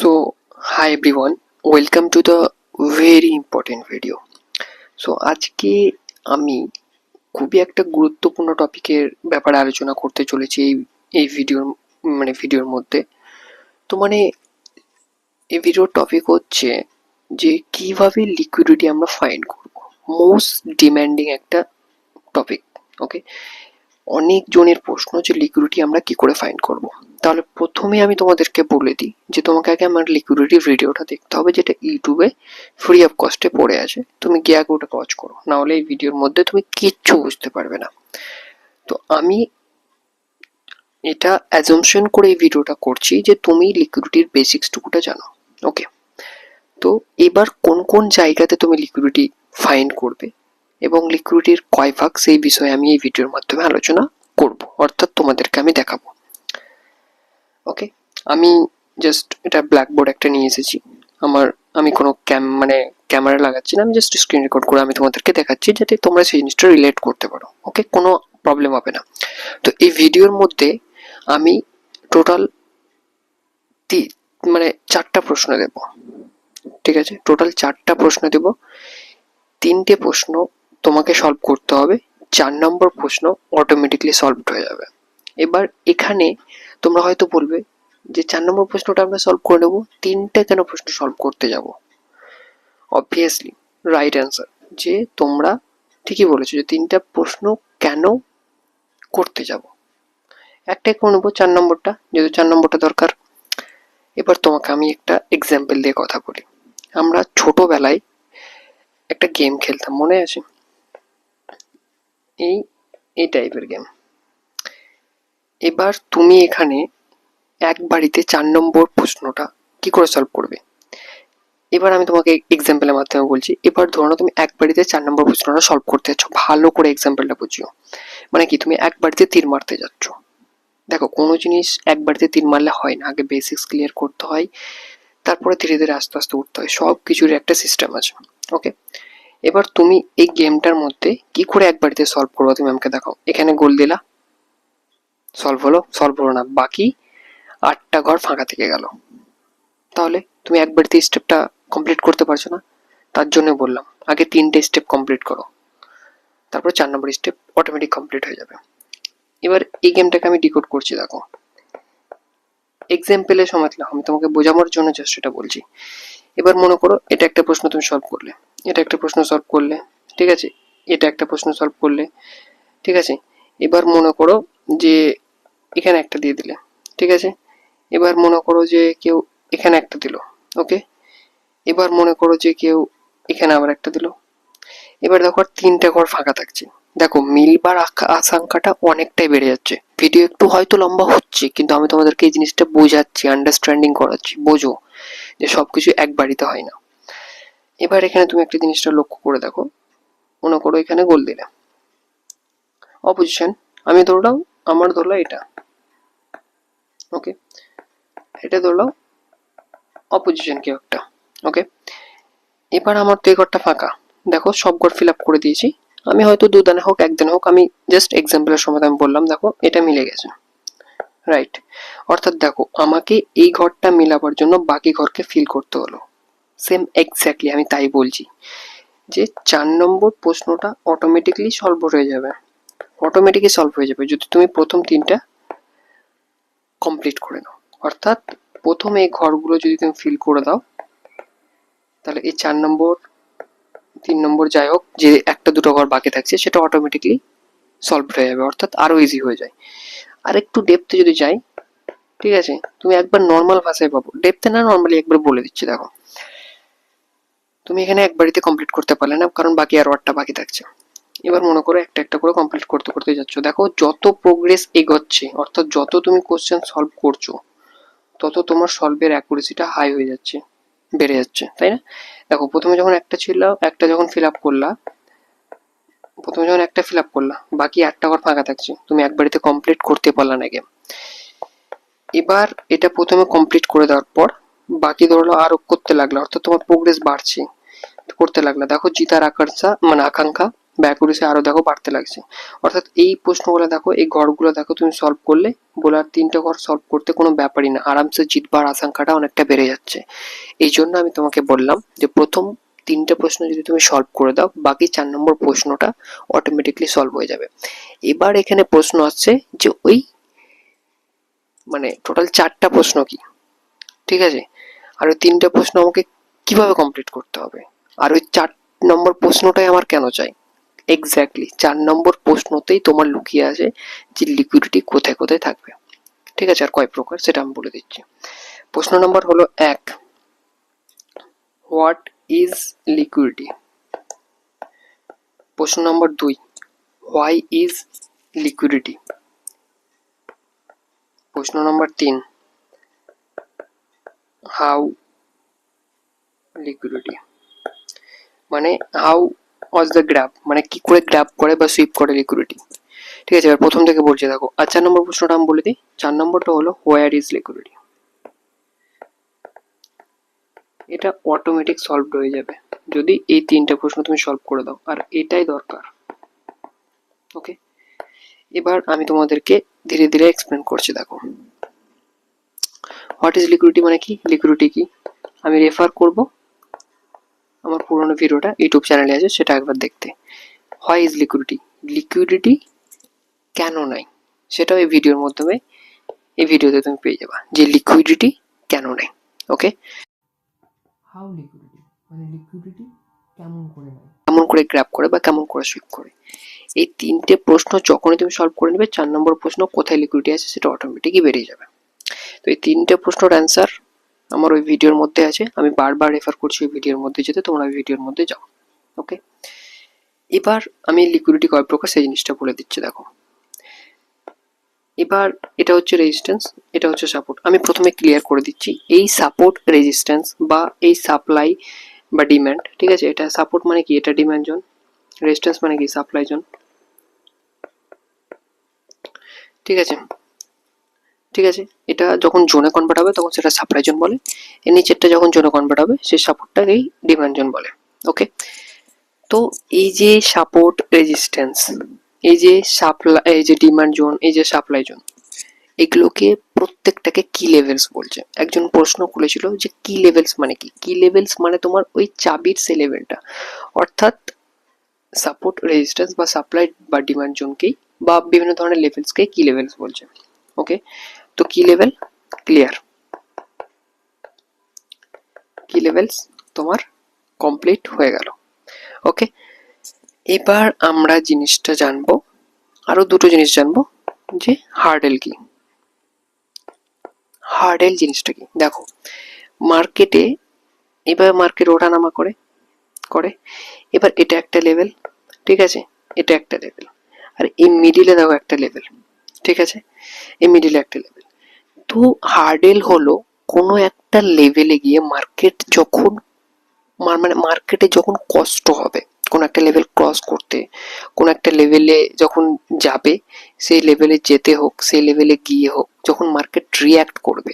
So, hi everyone, welcome to the very important video. So, আজকে আমি খুবই একটা গুরুত্বপূর্ণ টপিকের ব্যাপারে আলোচনা করতে চলেছি এই ভিডিওর মধ্যে। তো এই ভিডিওর টপিক হচ্ছে যে কিভাবে লিকুইডিটি আমরা ফাইন্ড করব। মোস্ট ডিমান্ডিং একটা টপিক। ওকে, অনেক জনের প্রশ্ন যে লিকুইডিটি আমরা কি করে ফাইন্ড করব। তাহলে প্রথমে আমি তোমাদেরকে বলে দিই যে তোমাকে আগে আমার লিকুইডিটি ভিডিওটা দেখতে হবে, যেটা ইউটিউবে ফ্রি অফ কস্টে পড়ে আছে। তুমি গিয়ে আগে ওটা ওয়াচ করো, না হলে এই ভিডিওর মধ্যে তুমি কিচ্ছু বুঝতে পারবে না। তো আমি এটা অ্যাজাম্পশন করে এই ভিডিওটা করছি যে তুমি লিকুইডিটির বেসিক্সটুকুটা জানো। ওকে, তো এবার কোন কোন জায়গাতে তুমি লিকুইডিটি ফাইন্ড করবে এবং লিকুইডিটির কয় ভাগ, সেই বিষয়ে আমি এই ভিডিওর মাধ্যমে আলোচনা করব, অর্থাৎ তোমাদেরকে আমি দেখাবো। ওকে, আমি জাস্ট এটা ব্ল্যাকবোর্ড একটা নিয়ে এসেছি। আমি কোনো ক্যামেরা লাগাচ্ছি না, আমি জাস্ট স্ক্রিন রেকর্ড করে আমি তোমাদেরকে দেখাচ্ছি যাতে তোমরা সেই জিনিসটা রিলেট করতে পারো। ওকে, কোনো প্রবলেম হবে না। তো এই ভিডিওর মধ্যে আমি টোটাল 4টা প্রশ্ন দেব। ঠিক আছে, টোটাল 4টা প্রশ্ন দেব। 3টে প্রশ্ন তোমাকে সলভ করতে হবে, 4 নম্বর প্রশ্ন অটোমেটিকলি সলভড হয়ে যাবে। এবার এখানে তোমরা হয়তো বলবে যে 4 নম্বর প্রশ্নটা আমরা সলভ করে নেবো, 3টে কেন প্রশ্ন সলভ করতে যাব? অবভিয়াসলি রাইট অ্যান্সার যে তোমরা ঠিকই বলেছো যে 3টা প্রশ্ন কেন করতে যাব, একটাই করে নেবো 4 নম্বরটা, যেহেতু 4 নম্বরটা দরকার। এবার তোমাকে আমি একটা এক্সাম্পল দিয়ে কথা বলি। আমরা ছোটবেলায় একটা গেম খেলতাম, মনে আছে? এই টাইপের গেম। এবার তুমি এখানে এক বাড়িতে 4 নম্বর প্রশ্নটা কি করে সলভ করবে? এবার আমি তোমাকে এক্সাম্পলের মাধ্যমে বলছি। এবার ধরো না তুমি এক বাড়িতে 4 নম্বর প্রশ্নটা সলভ করতে যাচ্ছ, ভালো করে এক্সাম্পলটা বুঝিও। মানে কি, তুমি এক বাড়িতে তীর মারতে যাচ্ছ। দেখো, কোনো জিনিস এক বাড়িতে তীর মারলে হয় না, আগে বেসিক্স ক্লিয়ার করতে হয়, তারপরে ধীরে ধীরে আস্তে আস্তে উঠতে হয়। সব কিছুর একটা সিস্টেম আছে। ওকে, এবার তুমি এই গেমটার মধ্যে কি করে এক বাড়িতে সলভ করবো তুমি আমাকে দেখাও। এখানে গোল দিলা, সলভ হলো? সলভ হলো না, বাকি 8টা ঘর ফাঁকা থেকে গেল। তাহলে তুমি এক বাড়িতে স্টেপটা কমপ্লিট করতে পারছো না। তার জন্য বললাম আগে 3টে স্টেপ কমপ্লিট করো, তারপর 4 নম্বর স্টেপ অটোমেটিক কমপ্লিট হয়ে যাবে। এবার এই গেমটাকে আমি ডিকোড করছি, দেখো এক্সাম্পলের সময় আমি তোমাকে বোঝানোর জন্য জাস্ট এটা বলছি। এবার মনে করো এটা একটা প্রশ্ন তুমি সলভ করলে, এটা একটা প্রশ্ন সলভ করলে, ঠিক আছে, এটা একটা প্রশ্ন সলভ করলে, ঠিক আছে। এবার মনে করো যে এখানে একটা দিয়ে দিলে, ঠিক আছে। এবার মনে করো যে কেউ এখানে একটা দিল। ওকে, এবার মনে করো যে কেউ এখানে আবার একটা দিল। এবার দেখো আর 3টে ঘর ফাঁকা থাকছে। দেখো মিলবার আশঙ্কাটা অনেকটাই বেড়ে যাচ্ছে। ভিডিও একটু হয়তো লম্বা হচ্ছে, কিন্তু আমি তোমাদেরকে এই জিনিসটা বোঝাচ্ছি, আন্ডারস্ট্যান্ডিং করাচ্ছি, বোঝো যে সবকিছু এক বাড়িতে হয় না। এবার এখানে তুমি একটা জিনিসটা লক্ষ্য করে দেখো, মনে করো এখানে গোল দিলে, অপোজিশন আমি ধরলাম, আমার ধরলাম এটা। ওকে, এটা ধরলাম অপোজিশন কেউ একটা। ওকে, এবার আমার তো এই ঘরটা ফাঁকা। দেখো সব ঘর ফিল আপ করে দিয়েছি আমি, হয়তো 2 দানে হোক 1 দিনে হোক, আমি জাস্ট এক্সাম্পলের সময় আমি বললাম দেখো এটা মিলে গেছে। রাইট, অর্থাৎ দেখো আমাকে এই ঘরটা মিলাবার জন্য বাকি ঘরকে ফিল করতে হলো। সেম এক্স্যাক্টলি আমি তাই বলছি যে 4 নম্বর প্রশ্নটা অটোমেটিকলি সলভ হয়ে যাবে, অটোমেটিকলি সলভ হয়ে যাবে যদি তুমি প্রথম 3টা কমপ্লিট করে নাও। অর্থাৎ প্রথম এই ঘরগুলো যদি তুমি ফিল করে দাও, তাহলে এই 4 নম্বর 3 নম্বর যাই হোক, যে একটা দুটো ঘর বাকি থাকছে সেটা অটোমেটিকলি সলভ হয়ে যাবে, অর্থাৎ আরো ইজি হয়ে যায়। আর একটু ডেপথে যদি যাই, ঠিক আছে, তুমি একবার নর্মাল ভাষায় পাবো, ডেপথে না নর্মালি একবার বলে দিচ্ছি। দেখো তুমি এখানে এক বাড়িতে কমপ্লিট করতে পারলে না, কারণ বাকি আরো 8টা বাকি থাকছে। এবার মনে করো একটা একটা করে কমপ্লিট করতে করতে যাচ্ছ। দেখো যত প্রোগ্রেস এগোচ্ছে, অর্থাৎ যত তুমি কোশ্চেন সলভ করছো, তত তোমার সলভের অ্যাকুরেসিটা হাই হয়ে যাচ্ছে, বেড়ে যাচ্ছে, তাই না? দেখো প্রথমে যখন একটা ছিল, একটা যখন ফিল আপ করলা, প্রথমে যখন একটা ফিল আপ করলা, বাকি 8টা ঘর ফাঁকা থাকছে, তুমি এক বাড়িতে কমপ্লিট করতে পারলা না গেম। এবার এটা প্রথমে কমপ্লিট করে দেওয়ার পর বাকি ধরলো আরো করতে লাগলো, অর্থাৎ তোমার প্রোগ্রেস বাড়ছে, করতে লাগলো। দেখো জিতার আকাঙ্ক্ষা বা অ্যাকুরেসি আরও দেখো বাড়তে লাগছে। অর্থাৎ এই প্রশ্নগুলো দেখো, এই ঘরগুলো দেখো, তুমি সলভ করলে বলার 3টে ঘর সলভ করতে কোনো ব্যাপারই না, আরামসে জিতবার আশঙ্কাটা অনেকটা বেড়ে যাচ্ছে। এই জন্য আমি তোমাকে বললাম যে প্রথম 3টে প্রশ্ন যদি তুমি সলভ করে দাও, বাকি 4 নম্বর প্রশ্নটা অটোমেটিকলি সলভ হয়ে যাবে। এবার এখানে প্রশ্ন আসছে যে ওই মানে টোটাল 4টা প্রশ্ন কি, ঠিক আছে, আর ওই 3টে প্রশ্ন আমাকে কিভাবে কমপ্লিট করতে হবে, আর ওই 4 নম্বর প্রশ্নটাই আমার কেন চাই। এক্স্যাক্টলি 4 নম্বর প্রশ্নতেই তোমার লুকিয়ে আছে যে লিকুইডিটি কোথায় কোথায় থাকবে, ঠিক আছে, আর কয় প্রকার সেটা আমি বলে দিচ্ছি। প্রশ্ন নম্বর হলো 1, হোয়াট ইজ লিকুইডিটি। প্রশ্ন নম্বর 2, হোয়াই ইজ লিকুইডিটি। প্রশ্ন নম্বর 3, হাউ লিকুইডিটি, মানে হাউ ওয়াজ দ্য গ্র্যাব, মানে কি করে গ্র্যাব করে বা সুইপ করে লিকুইডিটি। ঠিক আছে, এবার প্রথম থেকে বলছি দেখো। আর 4 নম্বর প্রশ্নটা আমি বলে দিই। 4 নম্বরটা হলো হোয়ার ইজ লিকুইডিটি। এটা অটোমেটিক সলভড হয়ে যাবে যদি এই 3টে প্রশ্ন তুমি সলভ করে দাও, আর এটাই দরকার। ওকে, এবার আমি তোমাদেরকে ধীরে ধীরে এক্সপ্লেন করছি দেখো। হোয়াট ইজ লিকুইডিটি মানে কি, লিকুইডিটি কি, আমি রেফার করব আমার পুরনো ভিডিওটা ইউটিউব চ্যানেলে আছে, সেটা একবার দেখতে। হোয়াই ইজ লিকুইডিটি, লিকুইডিটি কেন নাই, সেটাও এই ভিডিওর মাধ্যমে, এই ভিডিওতে তুমি পেয়ে যাবা যে লিকুইডিটি কেন নেই। ওকে, হাউ লিকুইডিটি মানে লিকুইডিটি কেমন করে নেয়, কেমন করে গ্র্যাব করে বা কেমন করে সুইপ করে। এই 3টে প্রশ্ন যখনই তুমি সলভ করে নেবে, 4 নম্বর প্রশ্ন কোথায় লিকুইডিটি আছে সেটা অটোমেটিকই বেরিয়ে যাবে। তো এই 3টে প্রশ্নের অ্যান্সার আমার ওই ভিডিওর মধ্যে আছে, আমি বারবার রেফার করছি ওই ভিডিওর মধ্যে যেতে, তোমরা ওই ভিডিওর মধ্যে যাও। ওকে, এবার আমি লিকুইডিটি কয় প্রকার সেই জিনিসটা বলে দিচ্ছি দেখো। এবার এটা হচ্ছে রেজিস্ট্যান্স, এটা হচ্ছে সাপোর্ট। আমি প্রথমে ক্লিয়ার করে দিচ্ছি, এই সাপোর্ট রেজিস্ট্যান্স বা এই সাপ্লাই বা ডিমান্ড, ঠিক আছে, এটা সাপোর্ট মানে কি, এটা ডিমান্ড জোন, রেজিস্ট্যান্স মানে কি সাপ্লাই জোন, ঠিক আছে, ঠিক আছে। এটা যখন জোনে কনভার্ট হবে তখন সেটা সাপ্লাই জোন বলে, এর নিচেরটা যখন জোনে কনভার্ট হবে সেই সাপোর্টটাকেই ডিমান্ড জোন বলে। ওকে, তো এই যে সাপোর্ট রেজিস্ট্যান্স, এই যে সাপ্লাই, এই যে ডিমান্ড জোন, এই যে সাপ্লাই জোন, এগুলোকে প্রত্যেকটাকে কি লেভেলস বলছে। একজন প্রশ্ন করেছিল যে কি লেভেলস মানে কি, কি লেভেলস মানে তোমার ওই চাবির সে লেভেলটা, অর্থাৎ সাপোর্ট রেজিস্ট্যান্স বা সাপ্লাই বা ডিমান্ড জোনকেই বা বিভিন্ন ধরনের লেভেলসকে কি লেভেলস বলছে। ওকে, তো কি লেভেল ক্লিয়ার, কি লেভেলস তোমার কমপ্লিট হয়ে গেল। ওকে, এবার আমরা জিনিসটা জানবো, আরো দুটো জিনিস জানবো, যে হার্ডেল কি। হার্ডেল জিনিসটা কি দেখো, মার্কেটে এবার মার্কেট ওঠানামা করে করে, এবার এটা একটা লেভেল, ঠিক আছে, এটা একটা লেভেল, আর এই মিডিলে দেখো একটা লেভেল, ঠিক আছে, এই মিডিলে একটা লেভেল। তো হার্ডেল হলো কোনো একটা লেভেলে গিয়ে মার্কেট যখন মানে মার্কেটে যখন কষ্ট হবে কোনো একটা লেভেল ক্রস করতে, কোনো একটা লেভেলে যখন যাবে, সেই লেভেলে যেতে হোক, সেই লেভেলে গিয়ে হোক, যখন মার্কেট রিয়াক্ট করবে,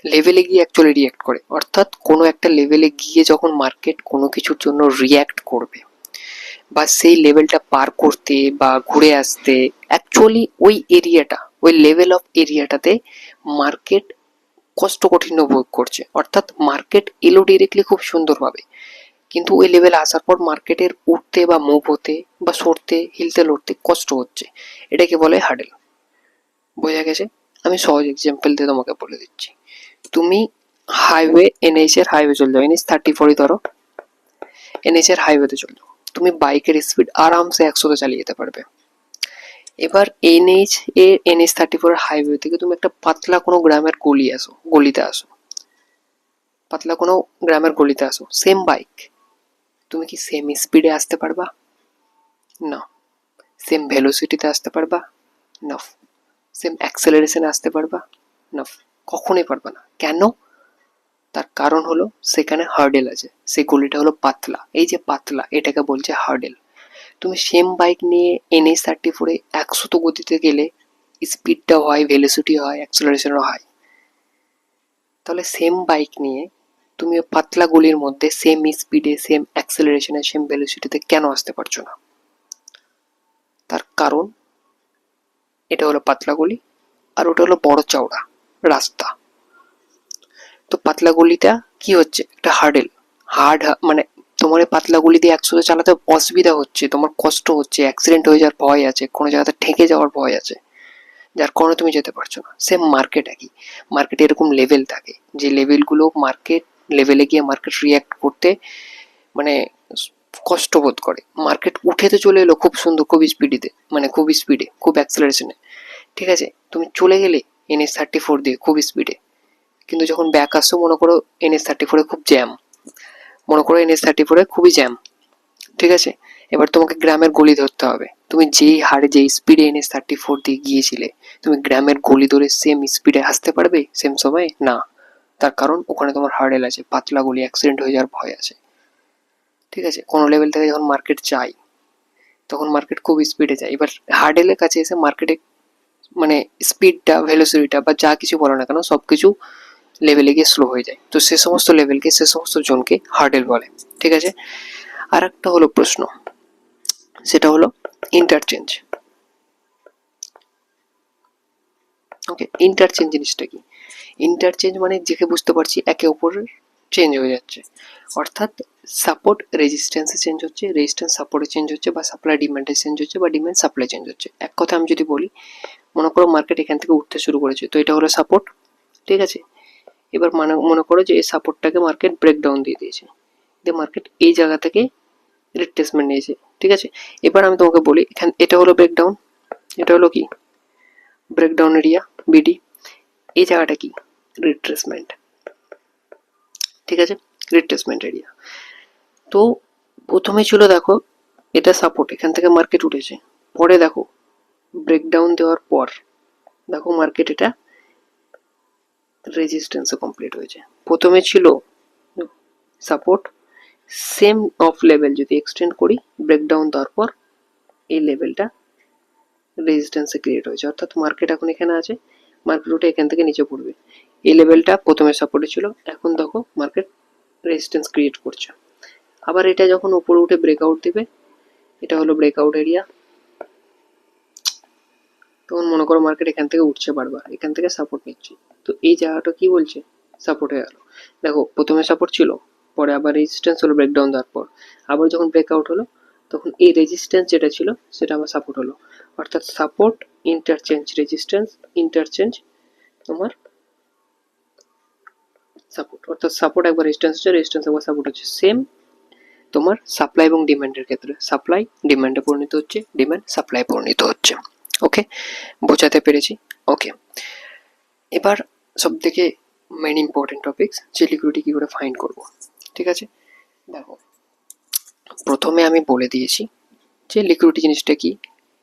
লেভেলে গিয়ে অ্যাকচুয়ালি রিয়াক্ট করে, অর্থাৎ কোনো একটা লেভেলে গিয়ে যখন মার্কেট কোনো কিছুর জন্য রিয়াক্ট করবে বা সেই লেভেলটা পার করতে বা ঘুরে আসতে, অ্যাকচুয়ালি ওই এরিয়াটা, ওই লেভেল অফ এরিয়াটাতে মার্কেট কঠিন ভোগ করছে, অর্থাৎ মার্কেট এলো ডিরেক্টলি খুব সুন্দরভাবে, কিন্তু ওই লেভেলে আসার পর মার্কেটের উঠতে বা মুভ হতে বা সরতে, হিলতে লড়তে কষ্ট হচ্ছে, এটাকে বলে হার্ডেল। বোঝা গেছে? আমি সহজ এক্সাম্পল দিয়ে তোমাকে বলে দিচ্ছি। তুমি হাইওয়ে, এনএইচ এর হাইওয়ে চলে যাও, NH-34 ধরো, NH এর হাইওয়েতে চলে যাও, তুমি বাইকের স্পিড আরামসে 100তে চালিয়ে যেতে পারবে। এবার NH-34 হাইওয়ে থেকে তুমি একটা পাতলা কোনো গ্রামের গলিতে আসো, পাতলা কোনো গ্রামের গলিতে আসো, সেম বাইক, তুমি কি সেম স্পিডে আসতে পারবা? না। সেম ভেলোসিটিতে আসতে পারবা? না। সেম অ্যাক্সেলারেশনে আসতে পারবা? না, কখনোই পারবা না। কেন? তার কারণ হলো সেখানে হার্ডেল আছে, সেই গলিটা হলো পাতলা, এই যে পাতলা এটাকে বলছে হার্ডেল। তুমি সেম বাইক নিয়ে NH-34 100 গতিতে গেলে স্পিডটাও হয়, ভেলোসিটি হয়, অ্যাক্সেলারেশনও হয়। তাহলে সেম বাইক নিয়ে তুমি পাতলা গলির মধ্যে সেম স্পিডে, সেম অ্যাক্সেলারেশনে, সেম ভেলোসিটিতে কেন আসতে পারছো না? তার কারণ এটা হলো পাতলা গলি আর ওটা হলো বড় চওড়া রাস্তা। তো পাতলা গলিটা কি হচ্ছে, একটা হার্ড, মানে তোমার পাতলা গলি দিয়ে 100 চালাতে অসুবিধা হচ্ছে, তোমার কষ্ট হচ্ছে, অ্যাক্সিডেন্ট হয়ে যাওয়ার ভয় আছে, কোনো জায়গাতে ঠেকে যাওয়ার ভয় আছে, যার কারণে তুমি যেতে পারছো না। সেম মার্কেট একই, মার্কেটে এরকম লেভেল থাকে, যে লেভেলগুলো মার্কেট লেভেলে গিয়ে মার্কেট রিয়াক্ট করতে মানে কষ্ট বোধ করে। মার্কেট উঠে তো চলে এলো খুব সুন্দর, খুব স্পিডিতে, মানে খুব স্পিডে, খুব অ্যাক্সেলারেশনে, ঠিক আছে, তুমি চলে গেলে NS34 দিয়ে খুব স্পিডে, কিন্তু যখন ব্যাক আসছো মনে করো NS34 খুব জ্যাম, মনে করো NS34 খুবই জ্যাম, ঠিক আছে, এবার তোমাকে গ্রামের গলি ধরতে হবে। তুমি যেই হারে যেই স্পিডে NS34 দিয়ে গিয়েছিলে, তুমি গ্রামের গলি ধরে সেম স্পিডে আসতে পারবে সেম সময়ে? না। তার কারণ ওখানে তোমার হার্ডেল আছে, পাতলা গলি, অ্যাক্সিডেন্ট হয়ে যাওয়ার ভয় আছে, ঠিক আছে। কোনো লেভেল থেকে যখন মার্কেট যায় তখন মার্কেট খুব স্পিডে যায়, এবার হার্ডেলের কাছে এসে মার্কেটে মানে স্পিডটা, ভেলোসিটিটা বা যা কিছু বলো না কেন সব কিছু লেভেলে গিয়ে স্লো হয়ে যায়। তো সে সমস্ত লেভেলকে, সে সমস্ত জোনকে হার্ডেল বলে, ঠিক আছে। আর একটা হলো প্রশ্ন, সেটা হলো ইন্টারচেঞ্জ। ওকে, ইন্টারচেঞ্জ জিনিসটা কি? ইন্টারচেঞ্জ মানে দেখে বুঝতে পারছি একে অপরের চেঞ্জ হয়ে যাচ্ছে, অর্থাৎ সাপোর্ট রেজিস্ট্যান্সে চেঞ্জ হচ্ছে, রেজিস্ট্যান্স সাপোর্টে চেঞ্জ হচ্ছে, বা সাপ্লাই ডিমান্ডে চেঞ্জ হচ্ছে, বা ডিমান্ড সাপ্লাই চেঞ্জ হচ্ছে। এক কথা আমি যদি বলি, মনে করো মার্কেট এখান থেকে উঠতে শুরু করেছে, তো এটা হলো সাপোর্ট, ঠিক আছে। এবার মনে করো যে এই সাপোর্টটাকে মার্কেট ব্রেকডাউন দিয়ে দিয়েছে, দিয়ে মার্কেট এই জায়গা থেকে রিট্রেসমেন্ট নিয়েছে, ঠিক আছে। এবার আমি তোমাকে বলি, এখানে এটা হলো ব্রেকডাউন, এটা হলো কি ব্রেকডাউন এরিয়া BD, এই জায়গাটা কি রিট্রেসমেন্ট, ঠিক আছে, রিট্রেসমেন্ট এরিয়া। তো প্রথমে ছিল দেখো এটা সাপোর্ট, এখান থেকে মার্কেট উঠেছে, পরে দেখো ব্রেকডাউন দেওয়ার পর দেখো মার্কেট এটা রেজিস্ট্যান্সে কমপ্লিট হয়েছে। প্রথমে ছিল সাপোর্ট, সেম অফ লেভেল যদি এক্সটেন্ড করি, ব্রেকডাউন দেওয়ার পর এই লেভেলটা রেজিস্ট্যান্সে ক্রিয়েট হয়েছে, অর্থাৎ মার্কেট এখন এখানে আছে, মার্কেট উঠে এখান থেকে নিচে পড়বে। এই লেভেলটা প্রথমে সাপোর্টে ছিল, এখন দেখো মার্কেট রেজিস্ট্যান্স ক্রিয়েট করছে। আবার এটা যখন উপরে উঠে ব্রেকআউট দিবে, এটা হলো ব্রেকআউট এরিয়া, তখন মনে করো মার্কেট এখান থেকে উঠছে বারবার, এখান থেকে সাপোর্ট নিচ্ছে, তো এই জায়গাটা কি বলছে সাপোর্ট হয়ে গেল। দেখো প্রথমে সাপোর্ট ছিল, পরে আবার রেজিস্ট্যান্স হলো ব্রেকডাউন দেওয়ার পর, আবার যখন ব্রেকআউট হলো তখন এই রেজিস্ট্যান্স যেটা ছিল সেটা আবার সাপোর্ট হলো, অর্থাৎ সাপোর্ট ইন্টারচেঞ্জ রেজিস্ট্যান্স, ইন্টারচেঞ্জ তোমার সাপোর্ট, অর্থাৎ সাপোর্ট একবার রেজিস্ট্যান্স হচ্ছে, রেজিস্ট্যান্স একবার সাপোর্ট হচ্ছে। সেম তোমার সাপ্লাই এবং ডিমান্ডের ক্ষেত্রে, সাপ্লাই ডিমান্ডে পরিণত হচ্ছে, ডিমান্ড সাপ্লাই পরিণত হচ্ছে। ওকে, বোঝাতে পেরেছি? ওকে, এবার সব থেকে মেন ইম্পর্টেন্ট টপিকস, যে লিকুইডিটি কী করে ফাইন্ড করব, ঠিক আছে। দেখো প্রথমে আমি বলে দিয়েছি যে লিকুইডিটি জিনিসটা কি,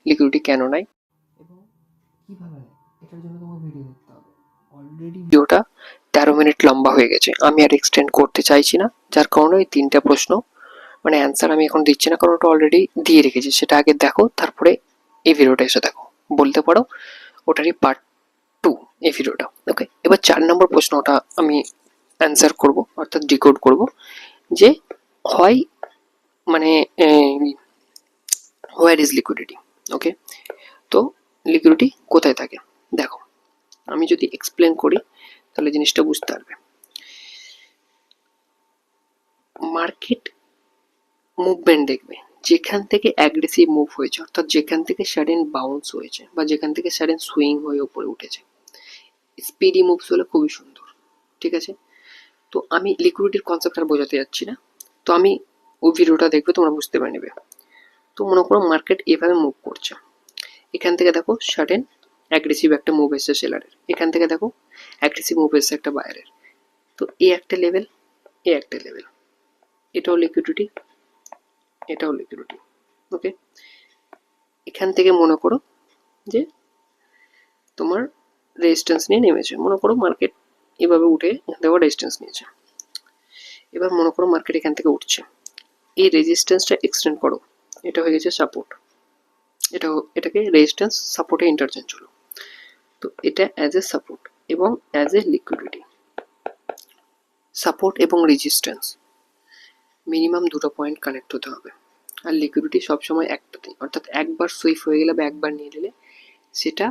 লিকুইডিটি কেন নাই এবং কীভাবে নেয়, এটার জন্য তোমার ভিডিও দেখতে হবে। অলরেডি ভিডিওটা 13 মিনিট লম্বা হয়ে গেছে, আমি আর এক্সটেন্ড করতে চাইছি না, যার কারণে এই 3টা প্রশ্ন মানে অ্যান্সার আমি এখন দিচ্ছি না, কারণ ওটা অলরেডি দিয়ে রেখেছি, সেটা আগে দেখো, তারপরে এই ভিডিওটা এসে দেখো, বলতে পারো ওটারই পার্ট 2 এই ভিডিওটা। ওকে, এবার 4 নম্বর প্রশ্নটা আমি অ্যান্সার করব, অর্থাৎ ডিকোড করব, যে হয় মানে হোয়ার ইজ লিকুইডিটি। ওকে, তো লিকুইডিটি কোথায় থাকে? দেখো আমি যদি এক্সপ্লেন করি তাহলে জিনিসটা বুঝতে পারবে। মার্কেট মুভমেন্ট দেখবে, যেখান থেকে অ্যাগ্রেসিভ মুভ হয়েছে, অর্থাৎ যেখান থেকে সাডেন বাউন্স হয়েছে বা যেখান থেকে সাডেন সুইং হয়ে উপরে উঠেছে, স্পিডি মুভস হলে খুবই সুন্দর, ঠিক আছে। তো আমি লিকুইডিটির কনসেপ্ট আর বোঝাতে যাচ্ছি না, তো আমি ওই ভিডিওটা দেখবে, তোমরা বুঝতে পেরে নেবে। তো মনে করো মার্কেট এভাবে মুভ করছে, এখান থেকে দেখো সাডেন অ্যাগ্রেসিভ একটা মুভ এসছে সেলারের, এখান থেকে দেখো অ্যাগ্রেসিভ মুভ এসছে একটা বায়ারের, তো এই একটা লেভেল, এ একটা লেভেল, এটাও লিকুইডিটি, এটাও লিকুইডিটি। ওকে, এখান থেকে মনে করো যে তোমার রেজিস্ট্যান্স নিয়ে নেমেছে, মনে করো মার্কেট এভাবে উঠে এখান থেকে রেজিস্ট্যান্স নিয়েছে, এবার মনে করো মার্কেট এখান থেকে উঠছে, এই রেজিস্ট্যান্সটা এক্সটেন্ড করো, এটা হয়ে গেছে সাপোর্ট, এটাকে রেজিস্ট্যান্স সাপোর্টে ইন্টারচেঞ্জ হলো, তো এটা অ্যাজ এ সাপোর্ট এবং অ্যাজ এ লিকুইডিটি, সাপোর্ট এবং রেজিস্ট্যান্স মিনিমাম দুটো পয়েন্ট কানেক্ট হতে হবে। আর লিকুইডিটি সবসময় একটাতে, অর্থাৎ একবার সুইপ হয়ে গেলে বা একবার নিয়ে নিলে সেটা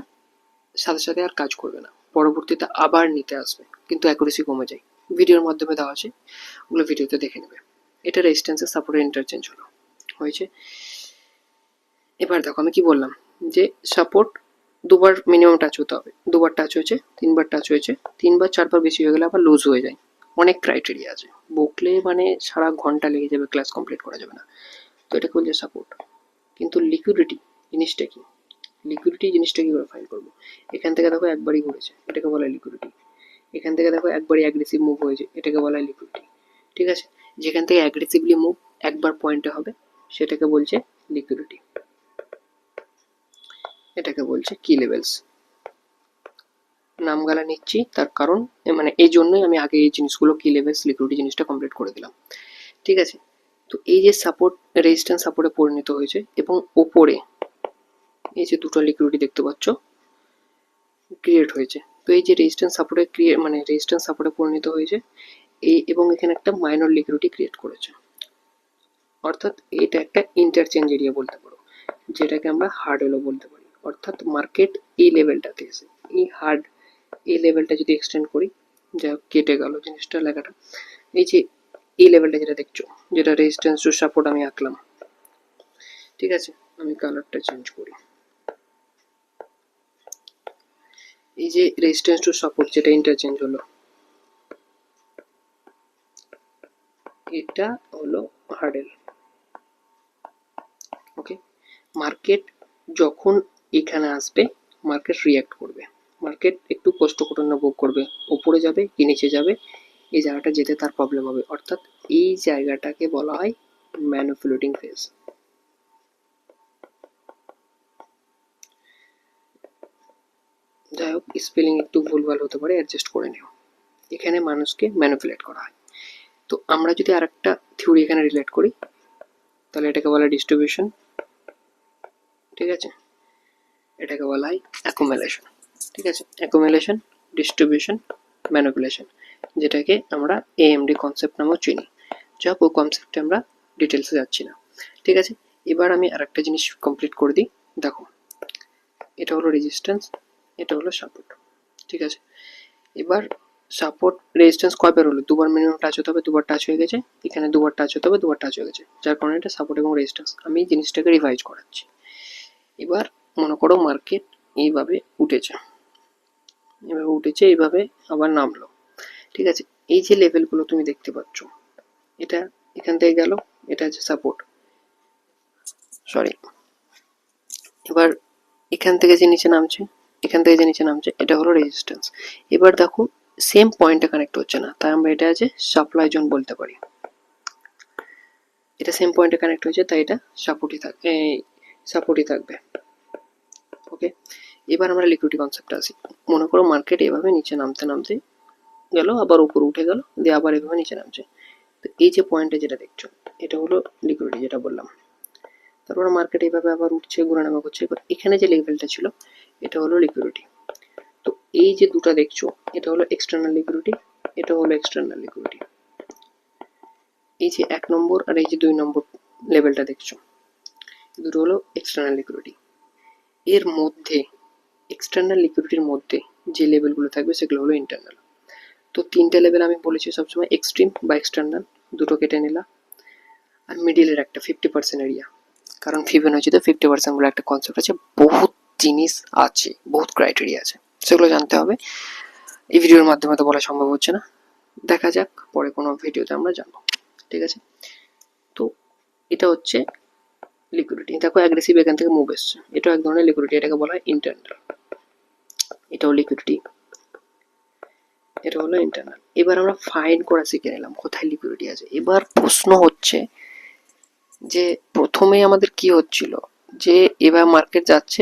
সাথে সাথে আর কাজ করবে না, পরবর্তীতে আবার নিতে আসবে, কিন্তু অ্যাকুরেসি কমে যায়। ভিডিওর মাধ্যমে দেওয়া আছে, ওগুলো ভিডিওতে দেখে নেবে। এটা রেজিস্ট্যান্সের সাপোর্টের ইন্টারচেঞ্জ হয়েছে। এবার দেখো আমি কি বললাম, যে সাপোর্ট দুবার মিনিমাম টাচ হতে হবে, দুবার টাচ হয়েছে, তিনবার টাচ হয়েছে, তিনবার চারবার বেশি হয়ে গেলে আবার লুজ হয়ে যায়। অনেক ক্রাইটেরিয়া আছে, বকলে মানে সারা ঘন্টা লেগে যাবে, ক্লাস কমপ্লিট করা যাবে না। তো এটাকে বলছে সাপোর্ট। কিন্তু লিকুইডিটি জিনিসটা কি, লিকুইডিটি জিনিসটা কি করে ফাইন করবো? এখান থেকে দেখো একবারই ঘুরেছে, এটাকে বলা হয় লিকুইডিটি। এখান থেকে দেখো একবারই অ্যাগ্রেসিভ মুভ হয়েছে, এটাকে বলা হয় লিকুইডিটি। ঠিক আছে, যেখান থেকে অ্যাগ্রেসিভলি মুভ একবার পয়েন্টে হবে সেটাকে বলছে লিকুইডিটি, এটাকে বলছে কি লেভেলস। নামগালা নিচ্ছি তার কারণ মানে এই জন্যই আমি আগে এই জিনিসগুলো কি লেভেলস লিকুইডিটি জিনিসটা কমপ্লিট করে দিলাম। ঠিক আছে, তো এই যে সাপোর্ট রেজিস্ট্যান্স সাপোর্টে পরিণত হয়েছে এবং ওপরে এই যে দুটো লিকুইডিটি দেখতে পাচ্ছ ক্রিয়েট হয়েছে। তো এই যে রেজিস্ট্যান্স সাপোর্টে মানে রেজিস্ট্যান্স সাপোর্টে পরিণত হয়েছে এই, এবং এখানে একটা মাইনর লিকুইডিটি ক্রিয়েট করেছে, অর্থাৎ এটা একটা ইন্টারচেঞ্জ এরিয়া বলতে পারো, যেটাকে আমরা হার্ড এলো বলতে পারি। অর্থাৎ মার্কেট এই লেভেলটাতে এসে এই হার্ড এই লেভেলটা যদি এক্সটেন্ড করি, যা কেটে গেল জিনিসটা লেখাটা, এই যে এই লেভেলটা যেটা দেখছো, যেটা রেজিস্ট্যান্স টু সাপোর্ট আমি আঁকলাম, ঠিক আছে, আমি কালারটা চেঞ্জ করি। এই যে রেজিস্ট্যান্স টু সাপোর্ট যেটা ইন্টারচেঞ্জ হলো, এটা হলো হার্ডেল। ওকে, মার্কেট যখন এখানে আসবে মার্কেট রিঅ্যাক্ট করবে, মার্কেট একটু কোষ্ঠকাঠিন্য ভোগ করবে, উপরে যাবে কি নিচে যাবে, এই জায়গাটা যেতে তার প্রবলেম হবে। অর্থাৎ এই জায়গাটাকে বলা হয় ম্যানিপুলেটিং ফেজ। যাই হোক, স্পেলিং একটু ভুলভাল হতে পারে, অ্যাডজাস্ট করে নিও। এখানে মানুষকে ম্যানিপুলেট করা হয়। তো আমরা যদি আরেকটা থিওরি এখানে রিলেট করি, তাহলে এটাকে বলা হয় ডিস্ট্রিবিউশন। ঠিক আছে, এটাকে বলা হয় অ্যাকুমুলেশন। ঠিক আছে, অ্যাকুমুলেশন, ডিস্ট্রিবিউশন, ম্যানিপুলেশন, যেটাকে আমরা এএমডি কনসেপ্ট নামেও চিনি। যা ওই কনসেপ্টে আমরা ডিটেলসে যাচ্ছি না। ঠিক আছে, এবার আমি আরেকটা জিনিস কমপ্লিট করে দিই। দেখো, এটা হলো রেজিস্ট্যান্স, এটা হলো সাপোর্ট। ঠিক আছে, এবার সাপোর্ট রেজিস্ট্যান্স কয়বার হলো, দুবার মিনিমাম টাচ হতে হবে, দুবার টাচ হয়ে গেছে, এখানে দুবার টাচ হতে হবে, দুবার টাচ হয়ে গেছে, যার কারণে এটা সাপোর্ট এবং রেজিস্ট্যান্স। আমি এই জিনিসটাকে রিভাইজ করাচ্ছি। এবার মনে করো মার্কেট এইভাবে উঠেছে, এভাবে উঠেছে, এইভাবে আবার নামলো। ঠিক আছে, এই যে লেভেলগুলো তুমি দেখতে পাচ্ছ, এটা এখান থেকে গেল, এটা হচ্ছে সাপোর্ট, সরি, এবার এখান থেকে যে নিচে নামছে, এখান থেকে যে নিচে নামছে, এটা হলো রেজিস্ট্যান্স। এবার দেখো সেম পয়েন্টে কানেক্ট হচ্ছে না, তাই আমরা এটা আছে সাপ্লাই জোন বলতে পারি। এটা সেম পয়েন্টে কানেক্ট হয়েছে, তাই এটা সাপোর্টই থাকবে। ওকে, এবার আমরা লিকুইডিটি কনসেপ্টে আসি। মনে করো মার্কেট এভাবে নিচে নামতে নামতে গেল, আবার উপর উঠে গেল, দিয়ে আবার এভাবে নিচে নামছে। তো এই যে পয়েন্টে যেটা দেখছো, এটা হলো লিকুইডিটি যেটা বললাম। তারপরে মার্কেট এইভাবে আবার উঠছে, ঘোরানামা করছে। এবার এখানে যে লেভেলটা ছিল, এটা হলো লিকুইডিটি। তো এই যে দুটো দেখছো, এটা হলো এক্সটার্নাল লিকুইডিটি, এটা হলো এক্সটার্নাল লিকুইডিটি। এই যে 1 নম্বর আর এই যে 2 নম্বর লেভেলটা দেখছো, দুটো হলো এক্সটার্নাল লিকুইডিটি। এর মধ্যে এক্সটার্নাল লিকুইডিটির মধ্যে যে লেভেলগুলো থাকবে সেগুলো হলো ইন্টারনাল। তো তিনটে লেভেল আমি বলেছি সবসময়, এক্সট্রিম বা এক্সটার্নাল, দুটো কেটে নিলাম। আর মিডিলের একটা 50% এরিয়া, কারণ ফিবোনাচিতে 50% বলে একটা কনসেপ্ট আছে, বহুত জিনিস আছে, বহুত ক্রাইটেরিয়া আছে, সেগুলো জানতে হবে। এই ভিডিওর মাধ্যমে তো বলা সম্ভব হচ্ছে না, দেখা যাক পরে কোনো ভিডিওতে আমরা জানবো। ঠিক আছে, তো এটা হচ্ছে লিকুইডিটি। দেখো অ্যাগ্রেসিভ এখান থেকে মুভ এসছে, এটাও এক ধরনের লিকুইডিটি, এটাকে বলা হয় ইন্টারনাল। এটাও লিকুইডিটি, এটা হলো ইন্টারনাল। এবার আমরা ফাইন্ড করা শিখে নিলাম কোথায় লিকুইডিটি আছে। এবার প্রশ্ন হচ্ছে যে প্রথমে আমাদের কি হচ্ছিল, যে এবার মার্কেট যাচ্ছে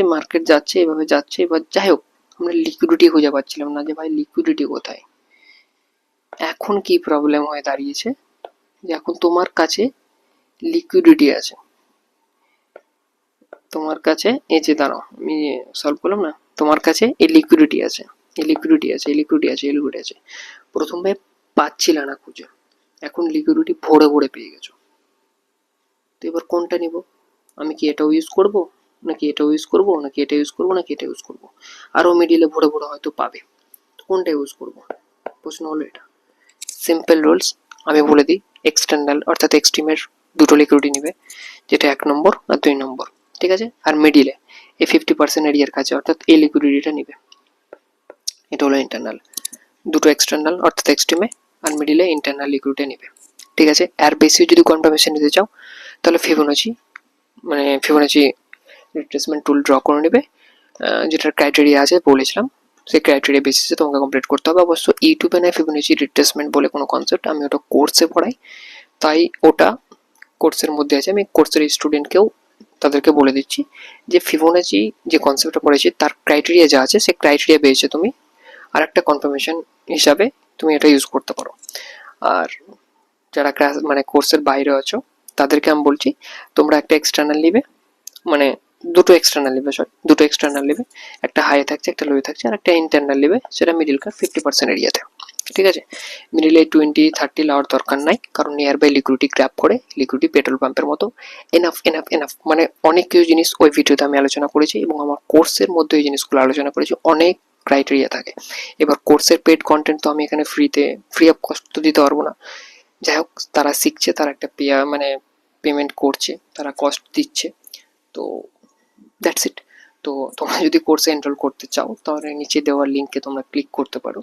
এভাবে যাচ্ছে, এবার যাই হোক আমরা লিকুইডিটি খুঁজে পাচ্ছিলাম না, যে ভাই লিকুইডিটি কোথায়। এখন কি প্রবলেম হয়ে দাঁড়িয়েছে, যে এখন তোমার কাছে লিকুইডিটি আছে, তোমার কাছে এই যে দাঁড়াও আমি সলভ করলাম না, তোমার কাছে এই লিকুইডিটি আছে, এই লিকুইডিটি আছে, এই লিকুইডিটি আছে, এই লিকুইডিটি আছে। প্রথমে পাচ্ছিলে না খুঁজে, এখন লিকুইডিটি ভরে ভরে পেয়ে গেছো। তো এবার কোনটা নিব? আমি কি এটাও ইউজ করব, নাকি এটাও ইউজ করব, নাকি এটা ইউজ করব, নাকি এটা ইউজ করব? আরও মিডিলে ভরে ভরে হয়তো পাবে, তো কোনটা ইউজ করব? প্রশ্ন হলো এটা। সিম্পল রুলস আমি বলে দিই, এক্সটার্নাল অর্থাৎ এক্সট্রিমের দুটো লিকুইডিটি নিবে, যেটা 1 নম্বর আর 2 নম্বর, ঠিক আছে? আর মিডিলে এই 50% এরিয়ার কাছে অর্থাৎ এই লিকুইডিটিটা নিবে, এটা হলো ইন্টারনাল। দুটো এক্সটার্নাল অর্থাৎ এক্সট্রিমে আর মিডিলে ইন্টারনাল লিকুইডিটি নেবে, ঠিক আছে? আর বেশিও যদি কনফার্মেশন নিতে চাও তাহলে ফিবোনাচি রিট্রেসমেন্ট টুল ড্র করে নেবে, যেটার ক্রাইটেরিয়া আছে বলেছিলাম, সেই ক্রাইটেরিয়া বেসিসে তোমাকে কমপ্লিট করতে হবে। অবশ্য ইউটিউবে নয় ফিবোনাচি রিট্রেসমেন্ট বলে কোনো কনসেপ্ট, আমি ওটা কোর্সে পড়াই, তাই ওটা কোর্সের মধ্যে আছে। আমি কোর্সের স্টুডেন্টকেও তাদেরকে বলে দিচ্ছি যে ফিবোনাচি যে কনসেপ্টটা পড়েছি তার ক্রাইটেরিয়া যা আছে সেই ক্রাইটেরিয়া বেসে তুমি আর একটা কনফার্মেশন হিসাবে তুমি এটা ইউজ করতে পারো। আর যারা ক্লাস মানে কোর্সের বাইরে আছো তাদেরকে আমি বলছি তোমরা একটা এক্সটার্নাল নিবে, মানে দুটো এক্সটার্নাল নেবে, একটা হাই থাকছে একটা লো থাকছে, আর একটা ইন্টারনাল নেবে, সেটা মিডিল কার 50% এরিয়াতে, ঠিক আছে? মিডিলে 20-30 লাওয়ার দরকার নাই, কারণ নিয়ার বাই লিকুইডিটি গ্র্যাব করে, লিকুইডিটি পেট্রোল পাম্পের মতো এনাফ এনাফ এনাফ, মানে অনেক কিছু জিনিস ওই ভিডিওতে আমি আলোচনা করেছি এবং আমার কোর্সের মধ্যে এই জিনিসগুলো আলোচনা করেছি, অনেক ক্রাইটেরিয়া থাকে। এবার কোর্সের পেড কন্টেন্ট তো আমি এখানে ফ্রি অফ কস্ট তো দিতে পারবো না, যাই হোক তারা শিখছে, তারা একটা পেমেন্ট করছে, তারা কস্ট দিচ্ছে, তো দ্যাটস ইট। তো তোমরা যদি কোর্সে এনরোল করতে চাও তাহলে নিচে দেওয়া লিঙ্কে তোমরা ক্লিক করতে পারো,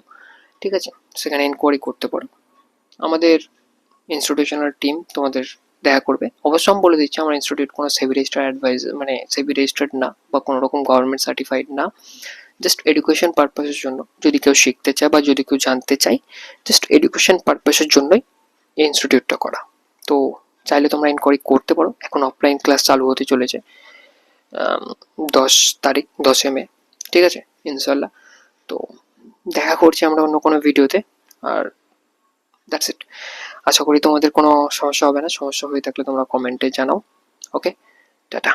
ঠিক আছে? সেখানে এনকোয়ারি করতে পারো, আমাদের ইনস্টিটিউশনাল টিম তোমাদের দেখা করবে। অবশ্য আমি বলে দিচ্ছি আমার ইনস্টিটিউট কোনো সেবি রেজিস্টার্ড মানে সেবি রেজিস্টার্ড না বা কোনো রকম গভর্নমেন্ট সার্টিফাইড না, জাস্ট এডুকেশন পারপাসের জন্য, যদি কেউ শিখতে চায় বা যদি কেউ জানতে চায়, জাস্ট এডুকেশন পারপাসের জন্যই এই ইনস্টিটিউটটা করা। তো চাইলে তোমরা এনকোয়ারি করতে পারো। এখন অফলাইন ক্লাস চালু হতে চলেছে 10 তারিখ, 10 মে, ঠিক আছে? ইনশাল্লাহ। তো দেখা করছি আমরা অন্য কোনো ভিডিওতে, আর দ্যাটস ইট। আশা করি তোমাদের কোনো সমস্যা হবে না, সমস্যা হয়ে থাকলে তোমরা কমেন্টে জানাও। ওকে, টাটা।